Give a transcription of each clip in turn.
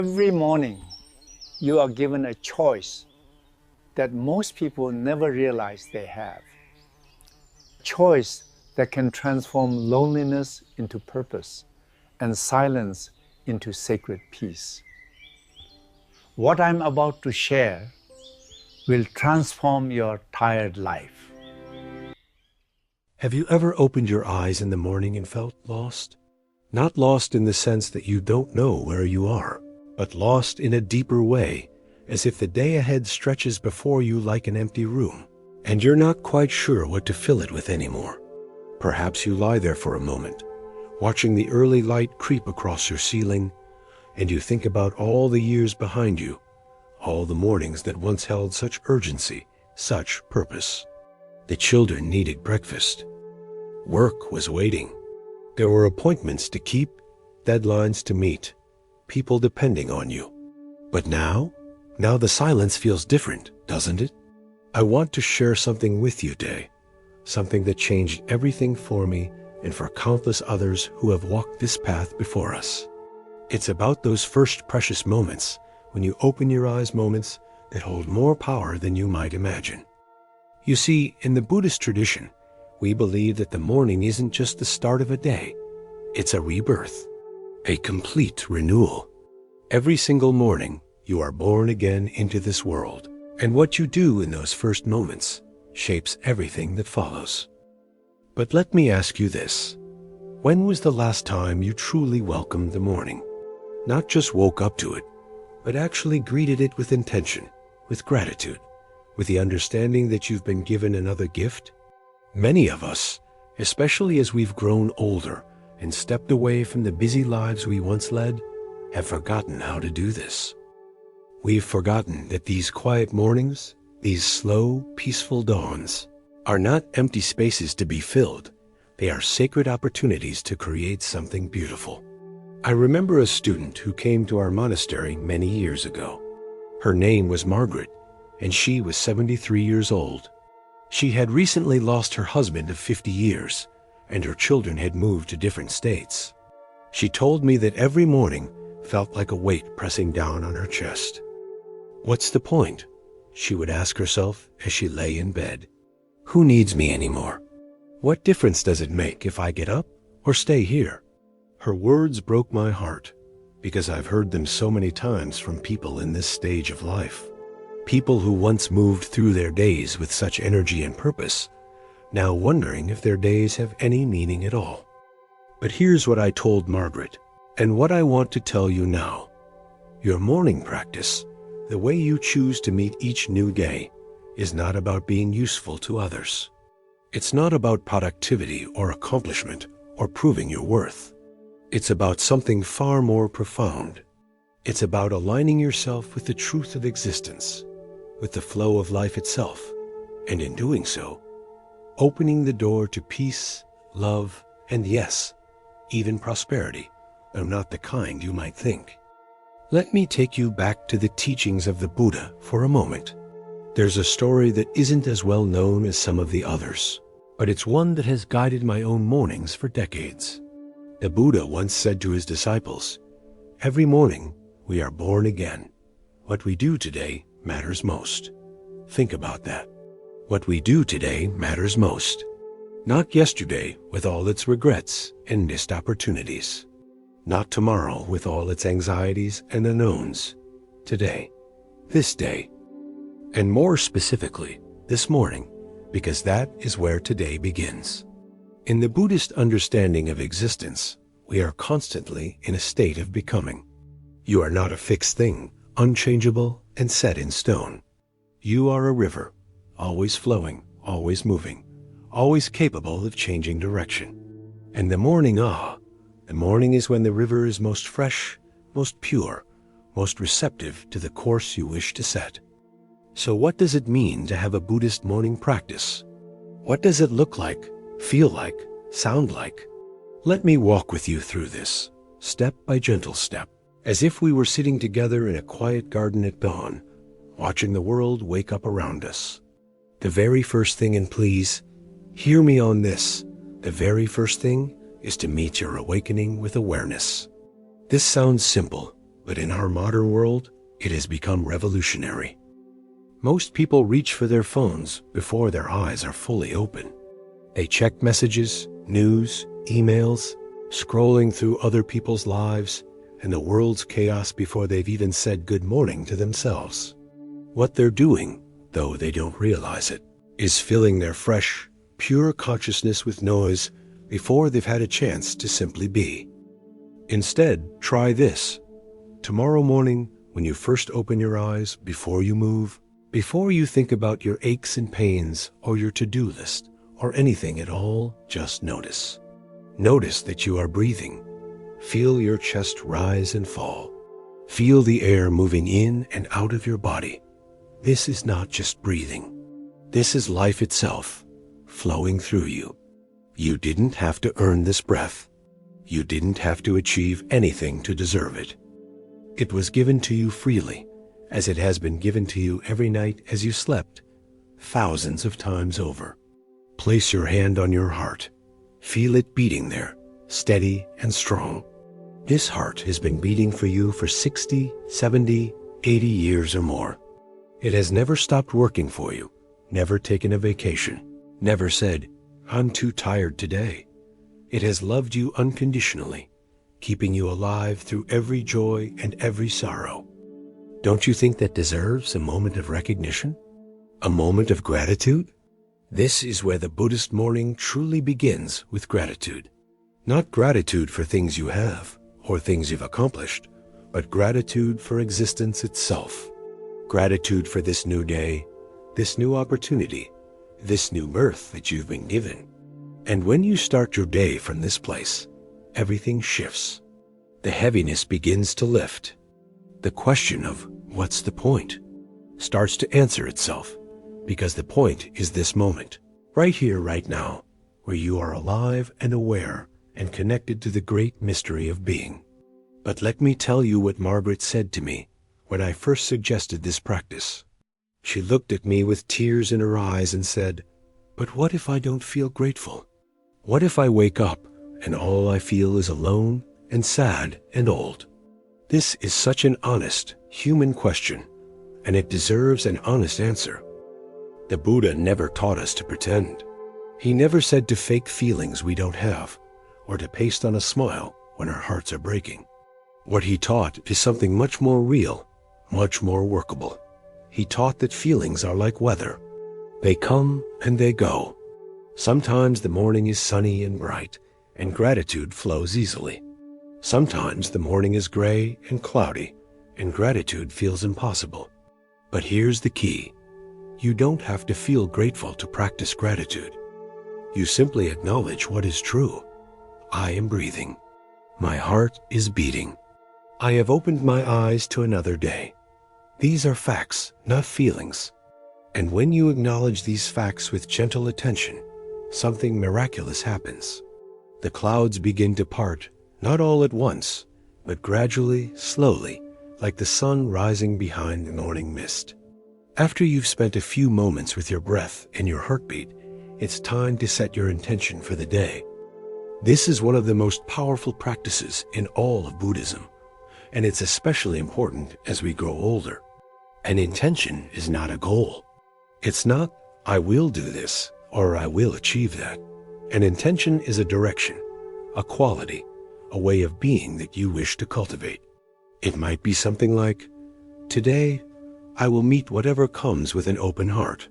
Every morning, you are given a choice that most people never realize they have. A choice that can transform loneliness into purpose and silence into sacred peace. What I'm about to share will transform your tired life. Have you ever opened your eyes in the morning and felt lost? Not lost in the sense that you don't know where you are, but lost in a deeper way, as if the day ahead stretches before you like an empty room, and you're not quite sure what to fill it with anymore. Perhaps you lie there for a moment, watching the early light creep across your ceiling, and you think about all the years behind you, all the mornings that once held such urgency, such purpose. The children needed breakfast. Work was waiting. There were appointments to keep, deadlines to meet, people depending on you. But now the silence feels different, doesn't it? I want to share something with you today, something that changed everything for me and for countless others who have walked this path before us. It's about those first precious moments, when you open your eyes, moments that hold more power than you might imagine. You see, in the Buddhist tradition, we believe that the morning isn't just the start of a day. It's a rebirth, a complete renewal. Every single morning, you are born again into this world, and what you do in those first moments shapes everything that follows. But let me ask you this. When was the last time you truly welcomed the morning? Not just woke up to it, but actually greeted it with intention, with gratitude, with the understanding that you've been given another gift? Many of us, especially as we've grown older and stepped away from the busy lives we once led, have forgotten how to do this. We've forgotten that these quiet mornings, these slow, peaceful dawns, are not empty spaces to be filled. They are sacred opportunities to create something beautiful. I remember a student who came to our monastery many years ago. Her name was Margaret, and she was 73 years old. She had recently lost her husband of 50 years, and her children had moved to different states. She told me that every morning felt like a weight pressing down on her chest. What's the point? She would ask herself as she lay in bed. Who needs me anymore? What difference does it make if I get up or stay here? Her words broke my heart, because I've heard them so many times from people in this stage of life. People who once moved through their days with such energy and purpose, now wondering if their days have any meaning at all. But here's what I told Margaret, and what I want to tell you now. Your morning practice, the way you choose to meet each new day, is not about being useful to others. It's not about productivity or accomplishment or proving your worth. It's about something far more profound. It's about aligning yourself with the truth of existence, with the flow of life itself, and in doing so, opening the door to peace, love, and yes, even prosperity, though not the kind you might think. Let me take you back to the teachings of the Buddha for a moment. There's a story that isn't as well known as some of the others, but it's one that has guided my own mornings for decades. The Buddha once said to his disciples, "Every morning we are born again. What we do today matters most." Think about that. What we do today matters most. Not yesterday with all its regrets and missed opportunities. Not tomorrow with all its anxieties and unknowns. Today. This day. And more specifically, this morning, because that is where today begins. In the Buddhist understanding of existence, we are constantly in a state of becoming. You are not a fixed thing, unchangeable and set in stone. You are a river, always flowing, always moving, always capable of changing direction. And the morning is when the river is most fresh, most pure, most receptive to the course you wish to set. So what does it mean to have a Buddhist morning practice? What does it look like, feel like, sound like? Let me walk with you through this, step by gentle step, as if we were sitting together in a quiet garden at dawn, watching the world wake up around us. The very first thing, and please, hear me on this, the very first thing is to meet your awakening with awareness. This sounds simple, but in our modern world, it has become revolutionary. Most people reach for their phones before their eyes are fully open. They check messages, news, emails, scrolling through other people's lives and the world's chaos before they've even said good morning to themselves. What they're doing, though they don't realize it, is filling their fresh, pure consciousness with noise before they've had a chance to simply be. Instead, try this. Tomorrow morning, when you first open your eyes, before you move, before you think about your aches and pains or your to-do list or anything at all, just notice. Notice that you are breathing. Feel your chest rise and fall. Feel the air moving in and out of your body. This is not just breathing. This is life itself, flowing through you. You didn't have to earn this breath. You didn't have to achieve anything to deserve it. It was given to you freely, as it has been given to you every night as you slept, thousands of times over. Place your hand on your heart. Feel it beating there, steady and strong. This heart has been beating for you for 60, 70, 80 years or more. It has never stopped working for you, never taken a vacation, never said, "I'm too tired today." It has loved you unconditionally, keeping you alive through every joy and every sorrow. Don't you think that deserves a moment of recognition? A moment of gratitude? This is where the Buddhist morning truly begins, with gratitude. Not gratitude for things you have or things you've accomplished, but gratitude for existence itself. Gratitude for this new day, this new opportunity, this new birth that you've been given. And when you start your day from this place, everything shifts. The heaviness begins to lift. The question of what's the point starts to answer itself, because the point is this moment, right here, right now, where you are alive and aware and connected to the great mystery of being. But let me tell you what Margaret said to me when I first suggested this practice. She looked at me with tears in her eyes and said, "But what if I don't feel grateful? What if I wake up and all I feel is alone and sad and old?" This is such an honest, human question, and it deserves an honest answer. The Buddha never taught us to pretend. He never said to fake feelings we don't have, or to paste on a smile when our hearts are breaking. What he taught is something much more real, much more workable. He taught that feelings are like weather. They come and they go. Sometimes the morning is sunny and bright, and gratitude flows easily. Sometimes the morning is gray and cloudy, and gratitude feels impossible. But here's the key. You don't have to feel grateful to practice gratitude. You simply acknowledge what is true. I am breathing. My heart is beating. I have opened my eyes to another day. These are facts, not feelings. And when you acknowledge these facts with gentle attention, something miraculous happens. The clouds begin to part, not all at once, but gradually, slowly, like the sun rising behind the morning mist. After you've spent a few moments with your breath and your heartbeat, it's time to set your intention for the day. This is one of the most powerful practices in all of Buddhism, and it's especially important as we grow older. An intention is not a goal. It's not, "I will do this," or "I will achieve that." An intention is a direction, a quality, a way of being that you wish to cultivate. It might be something like, "Today, I will meet whatever comes with an open heart."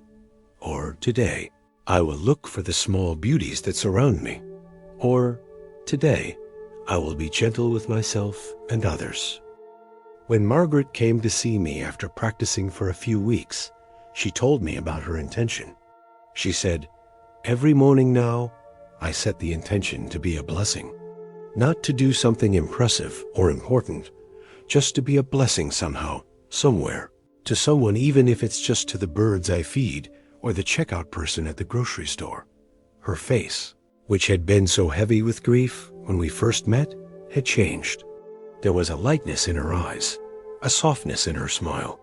Or, "Today, I will look for the small beauties that surround me." Or, "Today, I will be gentle with myself and others." When Margaret came to see me after practicing for a few weeks, she told me about her intention. She said, "Every morning now, I set the intention to be a blessing. Not to do something impressive or important, just to be a blessing somehow, somewhere, to someone, even if it's just to the birds I feed or the checkout person at the grocery store." Her face, which had been so heavy with grief when we first met, had changed. There was a lightness in her eyes, a softness in her smile.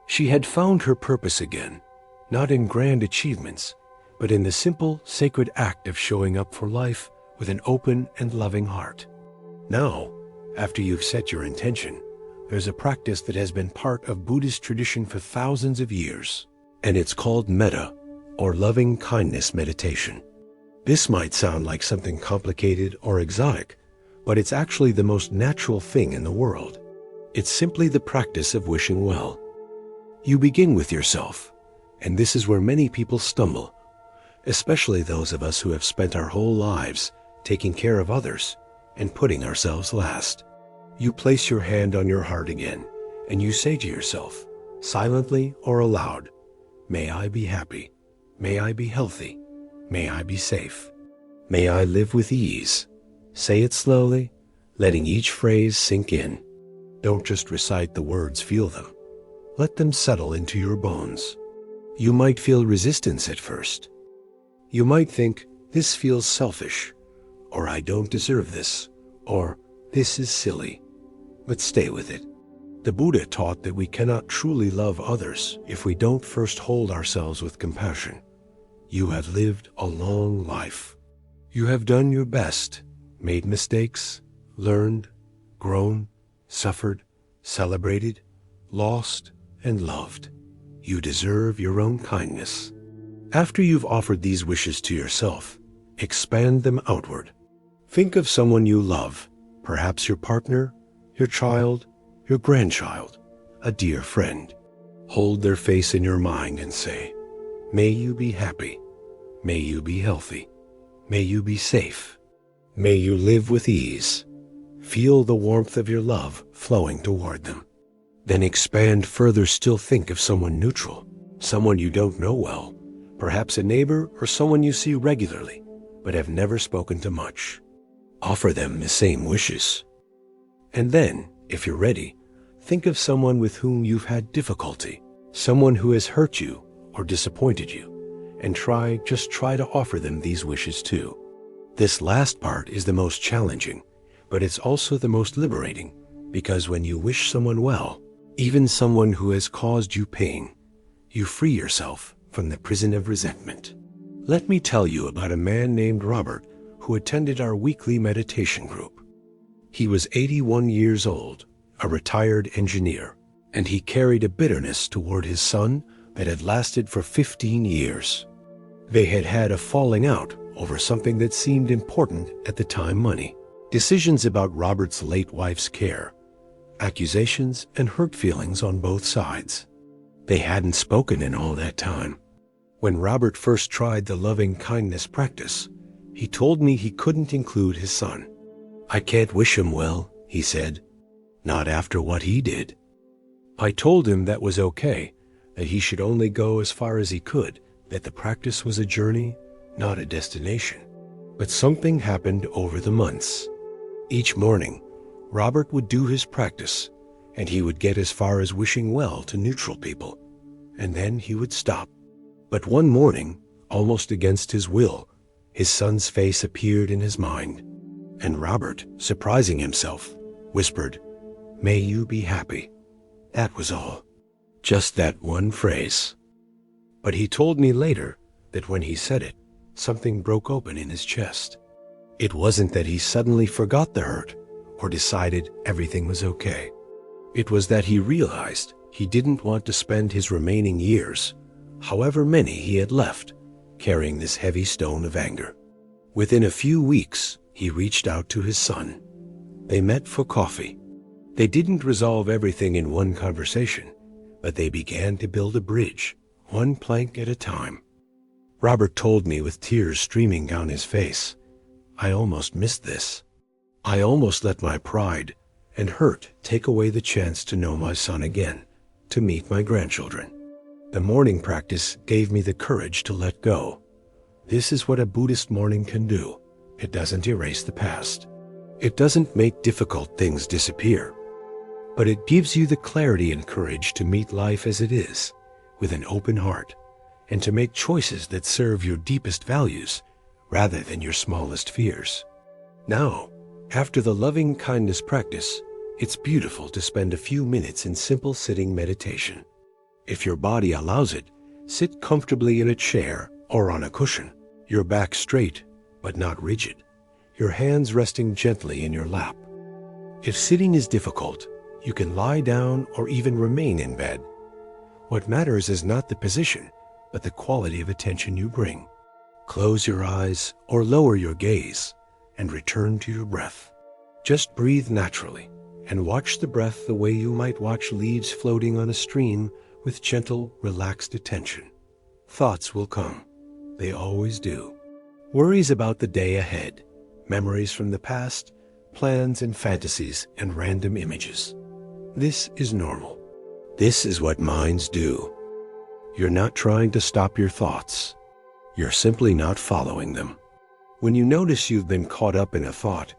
She had found her purpose again, not in grand achievements, but in the simple, sacred act of showing up for life with an open and loving heart. Now, after you've set your intention, there's a practice that has been part of Buddhist tradition for thousands of years, and it's called metta, or loving kindness meditation. This might sound like something complicated or exotic, but it's actually the most natural thing in the world. It's simply the practice of wishing well. You begin with yourself, and this is where many people stumble, especially those of us who have spent our whole lives taking care of others and putting ourselves last. You place your hand on your heart again, and you say to yourself, silently or aloud, "May I be happy. May I be healthy. May I be safe. May I live with ease." Say it slowly, letting each phrase sink in. Don't just recite the words, feel them. Let them settle into your bones. You might feel resistance at first. You might think, "This feels selfish," or "I don't deserve this," or "This is silly." But stay with it. The Buddha taught that we cannot truly love others if we don't first hold ourselves with compassion. You have lived a long life. You have done your best, made mistakes, learned, grown, suffered, celebrated, lost, and loved. You deserve your own kindness. After you've offered these wishes to yourself, expand them outward. Think of someone you love, perhaps your partner, your child, your grandchild, a dear friend. Hold their face in your mind and say, "May you be happy. May you be healthy. May you be safe. May you live with ease." Feel the warmth of your love flowing toward them. Then expand further. Still, think of someone neutral, someone you don't know well, perhaps a neighbor or someone you see regularly, but have never spoken to much. Offer them the same wishes. And then, if you're ready, think of someone with whom you've had difficulty, someone who has hurt you or disappointed you, and just try to offer them these wishes too. This last part is the most challenging, but it's also the most liberating, because when you wish someone well, even someone who has caused you pain, you free yourself from the prison of resentment. Let me tell you about a man named Robert who attended our weekly meditation group. He was 81 years old, a retired engineer, and he carried a bitterness toward his son that had lasted for 15 years. They had had a falling out over something that seemed important at the time: money, decisions about Robert's late wife's care, accusations and hurt feelings on both sides. They hadn't spoken in all that time. When Robert first tried the loving kindness practice, he told me he couldn't include his son. "I can't wish him well," he said, "not after what he did." I told him that was okay, that he should only go as far as he could, that the practice was a journey, not a destination. But something happened over the months. Each morning, Robert would do his practice, and he would get as far as wishing well to neutral people, and then he would stop. But one morning, almost against his will, his son's face appeared in his mind, and Robert, surprising himself, whispered, "May you be happy." That was all. Just that one phrase. But he told me later that when he said it, something broke open in his chest. It wasn't that he suddenly forgot the hurt or decided everything was okay. It was that he realized he didn't want to spend his remaining years, however many he had left, carrying this heavy stone of anger. Within a few weeks, he reached out to his son. They met for coffee. They didn't resolve everything in one conversation, but they began to build a bridge, one plank at a time. Robert told me with tears streaming down his face, "I almost missed this. I almost let my pride and hurt take away the chance to know my son again, to meet my grandchildren. The morning practice gave me the courage to let go." This is what a Buddhist morning can do. It doesn't erase the past. It doesn't make difficult things disappear. But it gives you the clarity and courage to meet life as it is, with an open heart, and to make choices that serve your deepest values rather than your smallest fears. Now, after the loving kindness practice, it's beautiful to spend a few minutes in simple sitting meditation. If your body allows it, sit comfortably in a chair or on a cushion, your back straight but not rigid, your hands resting gently in your lap. If sitting is difficult, You can lie down or even remain in bed. What matters is not the position, but the quality of attention you bring. Close your eyes or lower your gaze and return to your breath. Just breathe naturally and watch the breath the way you might watch leaves floating on a stream with gentle, relaxed attention. Thoughts will come. They always do. Worries about the day ahead, memories from the past, plans and fantasies and random images. This is normal. This is what minds do. You're not trying to stop your thoughts. You're simply not following them. When you notice you've been caught up in a thought,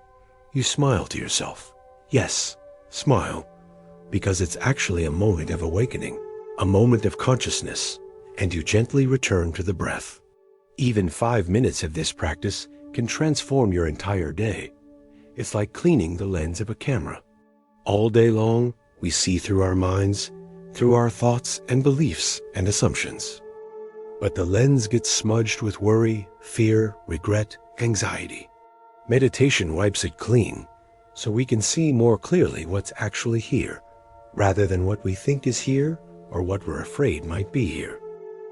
you smile to yourself. Yes, smile, because it's actually a moment of awakening, a moment of consciousness, and you gently return to the breath. Even 5 minutes of this practice can transform your entire day. It's like cleaning the lens of a camera. All day long, we see through our minds, through our thoughts and beliefs and assumptions. But the lens gets smudged with worry, fear, regret, anxiety. Meditation wipes it clean, so we can see more clearly what's actually here, rather than what we think is here or what we're afraid might be here.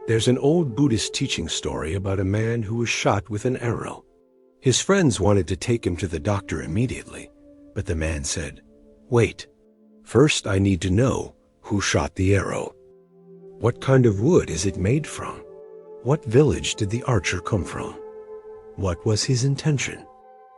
There's an old Buddhist teaching story about a man who was shot with an arrow. His friends wanted to take him to the doctor immediately, but the man said, "Wait. First, I need to know who shot the arrow. What kind of wood is it made from? What village did the archer come from? What was his intention?"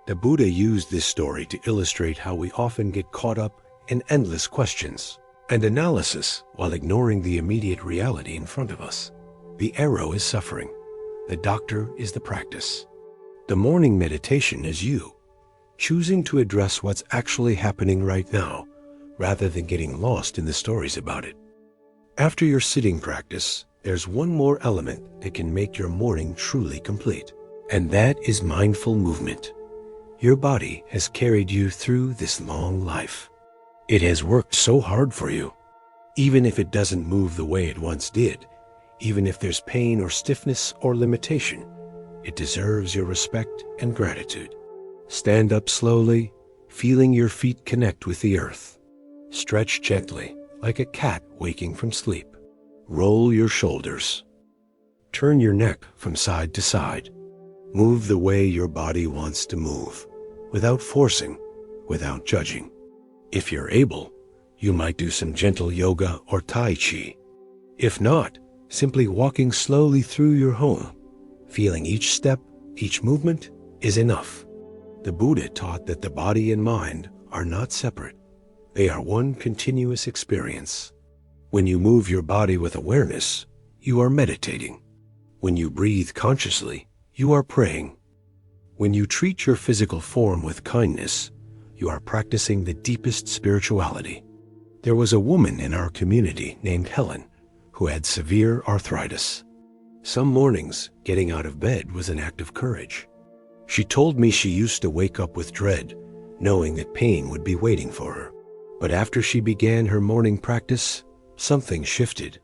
The Buddha used this story to illustrate how we often get caught up in endless questions and analysis while ignoring the immediate reality in front of us. The arrow is suffering. The doctor is the practice. The morning meditation is you, choosing to address what's actually happening right now, rather than getting lost in the stories about it. After your sitting practice, there's one more element that can make your morning truly complete, and that is mindful movement. Your body has carried you through this long life. It has worked so hard for you. Even if it doesn't move the way it once did, even if there's pain or stiffness or limitation, it deserves your respect and gratitude. Stand up slowly, feeling your feet connect with the earth. Stretch gently, like a cat waking from sleep. Roll your shoulders. Turn your neck from side to side. Move the way your body wants to move, without forcing, without judging. If you're able, you might do some gentle yoga or Tai Chi. If not, simply walking slowly through your home, feeling each step, each movement is enough. The Buddha taught that the body and mind are not separate. They are one continuous experience. When you move your body with awareness, you are meditating. When you breathe consciously, you are praying. When you treat your physical form with kindness, you are practicing the deepest spirituality. There was a woman in our community named Helen who had severe arthritis. Some mornings, getting out of bed was an act of courage. She told me she used to wake up with dread, knowing that pain would be waiting for her. But after she began her morning practice, something shifted.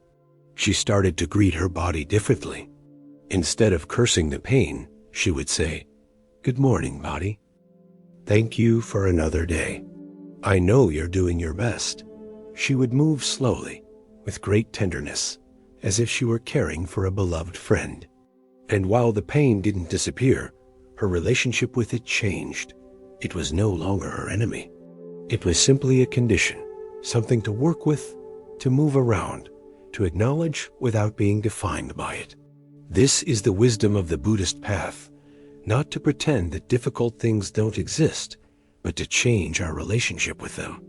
She started to greet her body differently. Instead of cursing the pain, she would say, "Good morning, body. Thank you for another day. I know you're doing your best." She would move slowly, with great tenderness, as if she were caring for a beloved friend. And while the pain didn't disappear, her relationship with it changed. It was no longer her enemy. It was simply a condition, something to work with, to move around, to acknowledge without being defined by it. This is the wisdom of the Buddhist path, not to pretend that difficult things don't exist, but to change our relationship with them.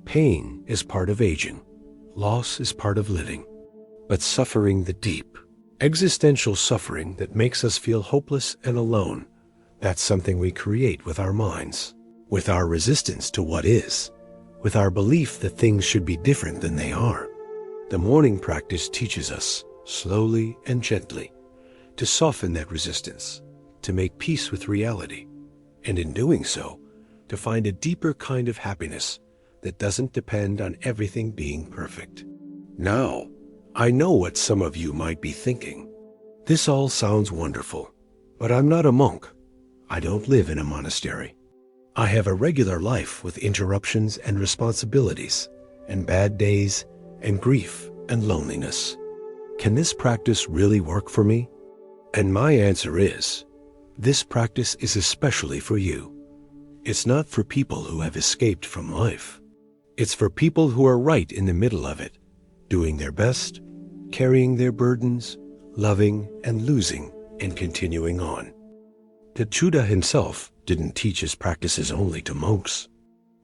Pain is part of aging. Loss is part of living. But suffering, the deep, existential suffering that makes us feel hopeless and alone, that's something we create with our minds, with our resistance to what is, with our belief that things should be different than they are. The morning practice teaches us, slowly and gently, to soften that resistance, to make peace with reality, and in doing so, to find a deeper kind of happiness that doesn't depend on everything being perfect. Now, I know what some of you might be thinking. This all sounds wonderful, but I'm not a monk. I don't live in a monastery. I have a regular life with interruptions and responsibilities, and bad days, and grief and loneliness. Can this practice really work for me? And my answer is, this practice is especially for you. It's not for people who have escaped from life. It's for people who are right in the middle of it, doing their best, carrying their burdens, loving and losing, and continuing on. The Buddha himself didn't teach his practices only to monks.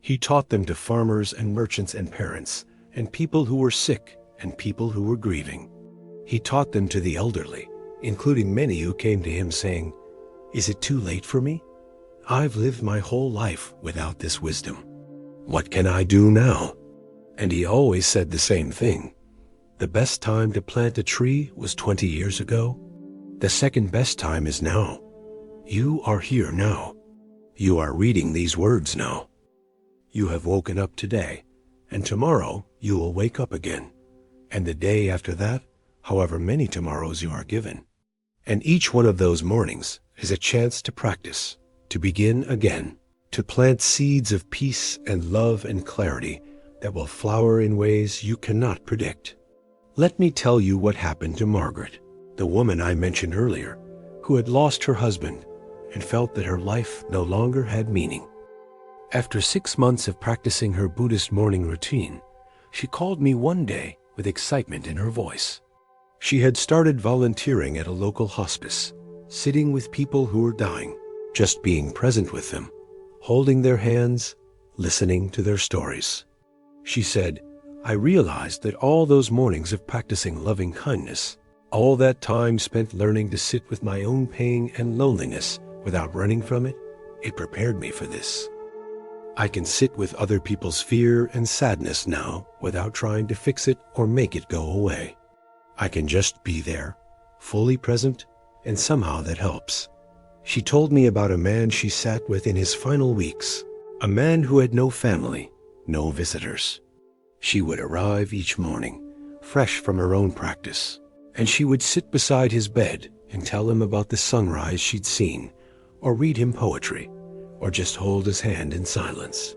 He taught them to farmers and merchants and parents, and people who were sick and people who were grieving. He taught them to the elderly, including many who came to him saying, "Is it too late for me? I've lived my whole life without this wisdom. What can I do now?" And he always said the same thing. The best time to plant a tree was 20 years ago. The second best time is now. You are here now. You are reading these words now. You have woken up today, and tomorrow you will wake up again, and the day after that, however many tomorrows you are given. And each one of those mornings is a chance to practice, to begin again, to plant seeds of peace and love and clarity that will flower in ways you cannot predict. Let me tell you what happened to Margaret, the woman I mentioned earlier, who had lost her husband and felt that her life no longer had meaning. After 6 months of practicing her Buddhist morning routine, she called me one day with excitement in her voice. She had started volunteering at a local hospice, sitting with people who were dying, just being present with them, holding their hands, listening to their stories. She said, "I realized that all those mornings of practicing loving kindness, all that time spent learning to sit with my own pain and loneliness without running from it, it prepared me for this. I can sit with other people's fear and sadness now without trying to fix it or make it go away. I can just be there, fully present, and somehow that helps." She told me about a man she sat with in his final weeks, a man who had no family, no visitors. She would arrive each morning, fresh from her own practice, and she would sit beside his bed and tell him about the sunrise she'd seen, or read him poetry, or just hold his hand in silence.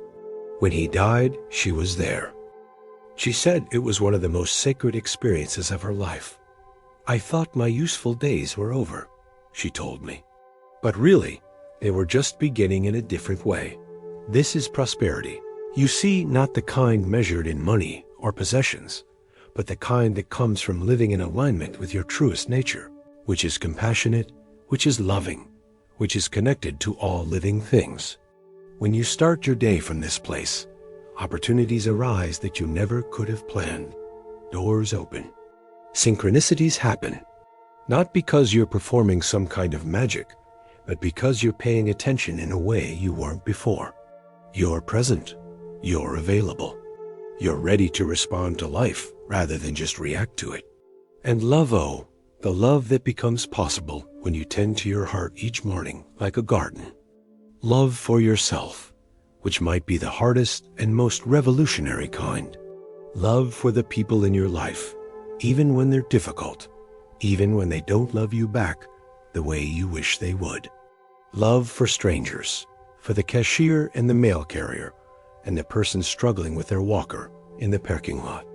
When he died, she was there. She said it was one of the most sacred experiences of her life. "I thought my useful days were over," she told me. But really, they were just beginning in a different way. This is prosperity. You see, not the kind measured in money or possessions, but the kind that comes from living in alignment with your truest nature, which is compassionate, which is loving, which is connected to all living things. When you start your day from this place, opportunities arise that you never could have planned. Doors open. Synchronicities happen, not because you're performing some kind of magic, but because you're paying attention in a way you weren't before. You're present. You're available. You're ready to respond to life rather than just react to it. And love, the love that becomes possible when you tend to your heart each morning like a garden. Love for yourself, which might be the hardest and most revolutionary kind. Love for the people in your life, even when they're difficult, even when they don't love you back the way you wish they would. Love for strangers, for the cashier and the mail carrier, and the person struggling with their walker in the parking lot.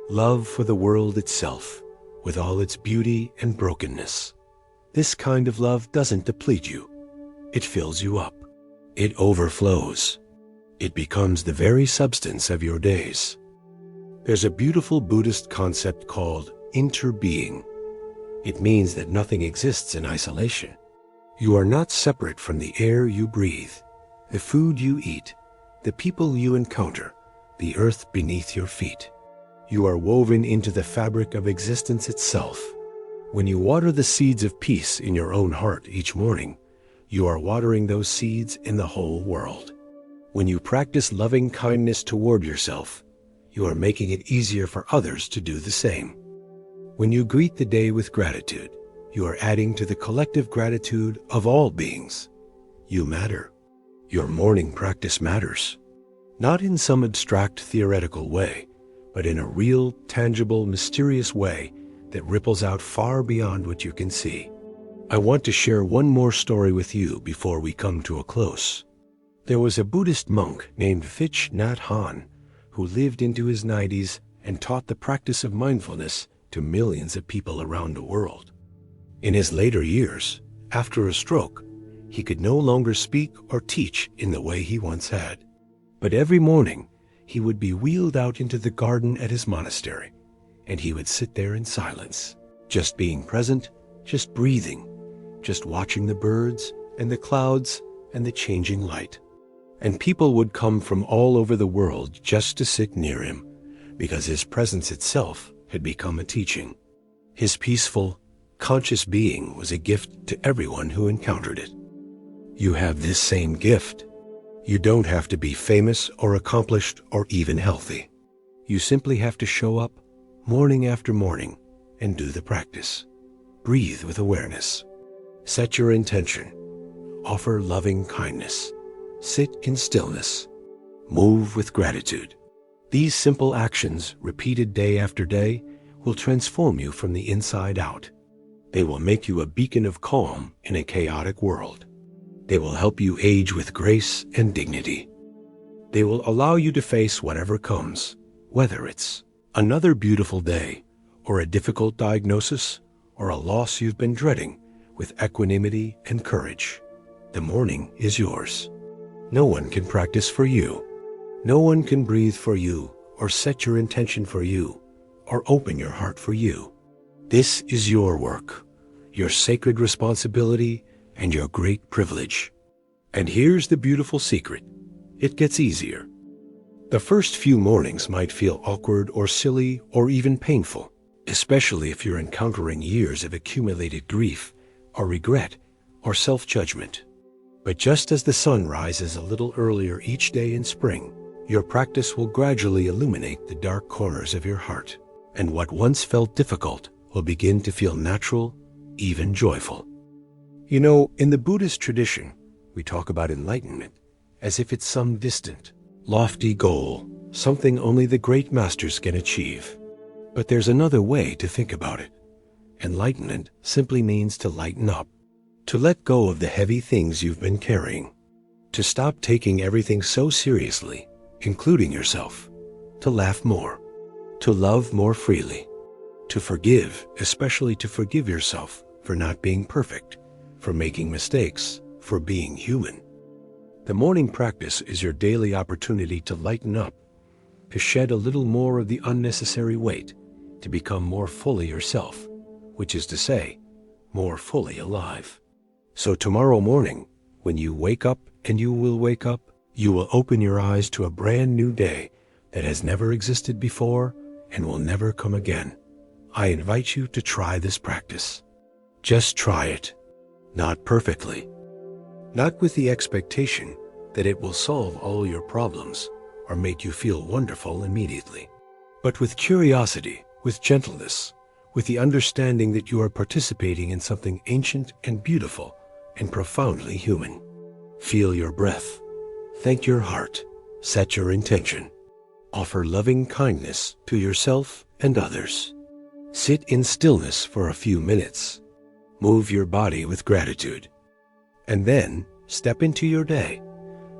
Love for the world itself, with all its beauty and brokenness. This kind of love doesn't deplete you. It fills you up. It overflows. It becomes the very substance of your days. There's a beautiful Buddhist concept called interbeing. It means that nothing exists in isolation. You are not separate from the air you breathe, the food you eat, the people you encounter, the earth beneath your feet. You are woven into the fabric of existence itself. When you water the seeds of peace in your own heart each morning, you are watering those seeds in the whole world. When you practice loving kindness toward yourself, you are making it easier for others to do the same. When you greet the day with gratitude, you are adding to the collective gratitude of all beings. You matter. Your morning practice matters. Not in some abstract theoretical way, but in a real, tangible, mysterious way that ripples out far beyond what you can see. I want to share one more story with you before we come to a close. There was a Buddhist monk named Thich Nhat Hanh who lived into his 90s and taught the practice of mindfulness to millions of people around the world. In his later years, after a stroke, he could no longer speak or teach in the way he once had. But every morning, he would be wheeled out into the garden at his monastery, and he would sit there in silence, just being present, just breathing, just watching the birds and the clouds and the changing light. And people would come from all over the world just to sit near him, because his presence itself had become a teaching. His peaceful, conscious being was a gift to everyone who encountered it. You have this same gift. You don't have to be famous or accomplished or even healthy. You simply have to show up morning after morning and do the practice. Breathe with awareness. Set your intention. Offer loving kindness. Sit in stillness. Move with gratitude. These simple actions, repeated day after day, will transform you from the inside out. They will make you a beacon of calm in a chaotic world. They will help you age with grace and dignity. They will allow you to face whatever comes, whether it's another beautiful day, or a difficult diagnosis, or a loss you've been dreading, with equanimity and courage. The morning is yours. No one can practice for you. No one can breathe for you, or set your intention for you, or open your heart for you. This is your work, your sacred responsibility, and your great privilege. And here's the beautiful secret. It gets easier. The first few mornings might feel awkward or silly or even painful, especially if you're encountering years of accumulated grief or regret or self-judgment. But just as the sun rises a little earlier each day in spring, your practice will gradually illuminate the dark corners of your heart, and what once felt difficult will begin to feel natural, even joyful. You know, in the Buddhist tradition, we talk about enlightenment as if it's some distant, lofty goal, something only the great masters can achieve. But there's another way to think about it. Enlightenment simply means to lighten up, to let go of the heavy things you've been carrying, to stop taking everything so seriously, including yourself, to laugh more, to love more freely, to forgive, especially to forgive yourself for not being perfect, for making mistakes, for being human. The morning practice is your daily opportunity to lighten up, to shed a little more of the unnecessary weight, to become more fully yourself, which is to say, more fully alive. So tomorrow morning, when you wake up, and you will wake up, you will open your eyes to a brand new day that has never existed before and will never come again. I invite you to try this practice. Just try it. Not perfectly. Not with the expectation that it will solve all your problems or make you feel wonderful immediately, but with curiosity, with gentleness, with the understanding that you are participating in something ancient and beautiful and profoundly human. Feel your breath. Thank your heart. Set your intention. Offer loving kindness to yourself and others. Sit in stillness for a few minutes. Move your body with gratitude. And then step into your day,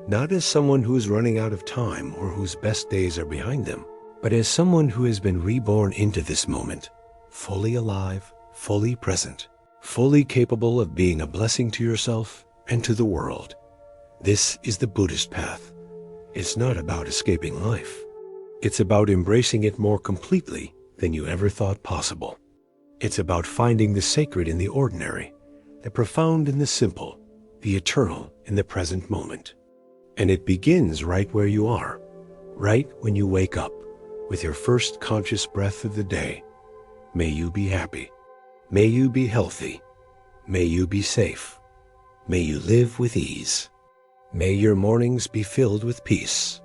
not as someone who is running out of time or whose best days are behind them, but as someone who has been reborn into this moment, fully alive, fully present, fully capable of being a blessing to yourself and to the world. This is the Buddhist path. It's not about escaping life. It's about embracing it more completely than you ever thought possible. It's about finding the sacred in the ordinary, the profound in the simple, the eternal in the present moment. And it begins right where you are, right when you wake up, with your first conscious breath of the day. May you be happy. May you be healthy. May you be safe. May you live with ease. May your mornings be filled with peace.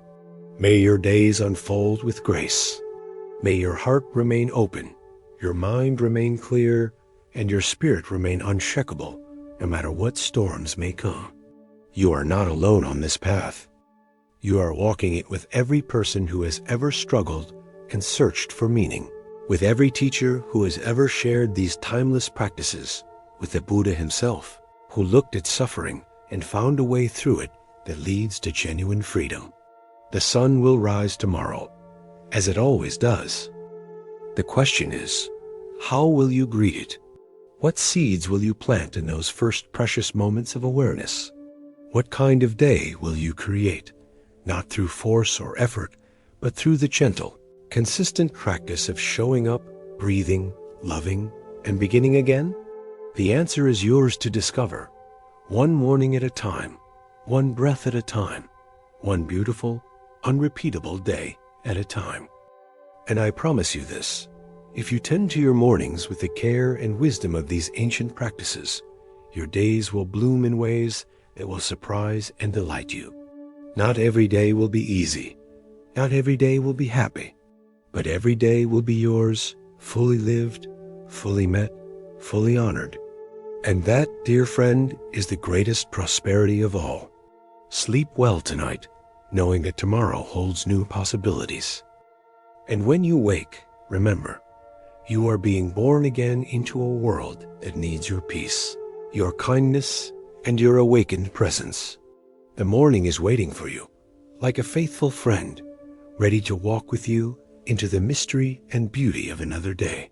May your days unfold with grace. May your heart remain open, your mind remain clear, and your spirit remain unshakable, no matter what storms may come. You are not alone on this path. You are walking it with every person who has ever struggled and searched for meaning, with every teacher who has ever shared these timeless practices, with the Buddha himself, who looked at suffering and found a way through it that leads to genuine freedom. The sun will rise tomorrow, as it always does. The question is, how will you greet it? What seeds will you plant in those first precious moments of awareness? What kind of day will you create, not through force or effort, but through the gentle, consistent practice of showing up, breathing, loving, and beginning again? The answer is yours to discover, one morning at a time, one breath at a time, one beautiful, unrepeatable day at a time. And I promise you this, if you tend to your mornings with the care and wisdom of these ancient practices, your days will bloom in ways that will surprise and delight you. Not every day will be easy, not every day will be happy, but every day will be yours, fully lived, fully met, fully honored. And that, dear friend, is the greatest prosperity of all. Sleep well tonight, knowing that tomorrow holds new possibilities. And when you wake, remember, you are being born again into a world that needs your peace, your kindness, and your awakened presence. The morning is waiting for you, like a faithful friend, ready to walk with you into the mystery and beauty of another day.